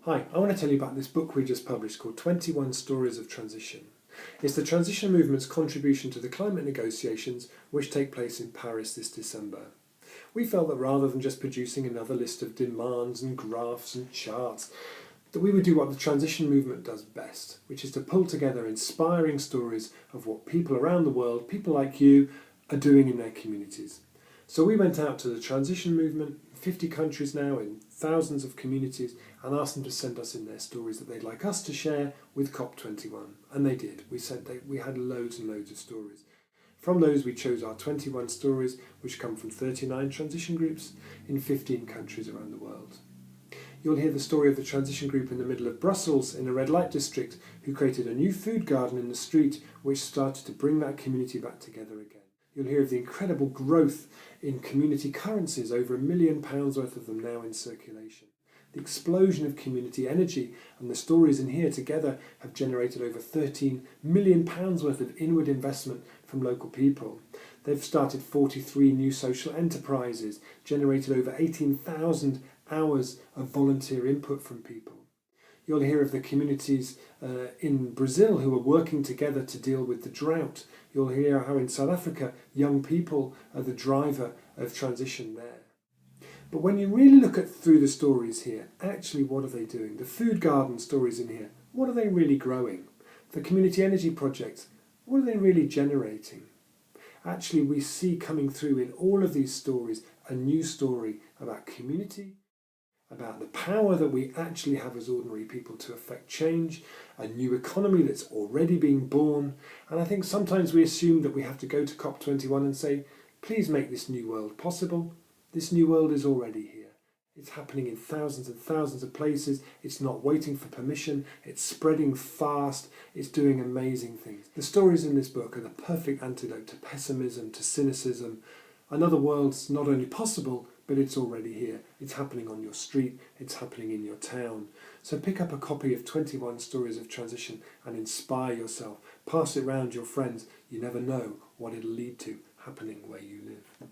Hi, I want to tell you about this book we just published called 21 Stories of Transition. It's the transition movement's contribution to the climate negotiations which take place in Paris this December. We felt that rather than just producing another list of demands and graphs and charts, that we would do what the transition movement does best, which is to pull together inspiring stories of what people around the world, people like you, are doing in their communities. So we went out to the transition movement, 50 countries now, in thousands of communities, and asked them to send us in their stories that they'd like us to share with COP21. And they did. We had loads and loads of stories. From those we chose our 21 stories, which come from 39 transition groups in 15 countries around the world. You'll hear the story of the transition group in the middle of Brussels in a red light district who created a new food garden in the street which started to bring that community back together again. You'll hear of the incredible growth in community currencies, over £1 million worth of them now in circulation. The explosion of community energy, and the stories in here together have generated over £13 million worth of inward investment from local people. They've started 43 new social enterprises, generated over 18,000 hours of volunteer input from people. You'll hear of the communities in Brazil who are working together to deal with the drought. You'll hear how in South Africa young people are the driver of transition there. But when you really look through the stories here, actually what are they doing? The food garden stories in here, what are they really growing? The community energy projects, what are they really generating? Actually, we see coming through in all of these stories a new story about community, about the power that we actually have as ordinary people to affect change, a new economy that's already being born. And I think sometimes we assume that we have to go to COP21 and say, please make this new world possible. This new world is already here. It's happening in thousands and thousands of places. It's not waiting for permission. It's spreading fast. It's doing amazing things. The stories in this book are the perfect antidote to pessimism, to cynicism. Another world's not only possible, but it's already here. It's happening on your street. It's happening in your town. So pick up a copy of 21 Stories of Transition and inspire yourself. Pass it round your friends. You never know what it'll lead to happening where you live.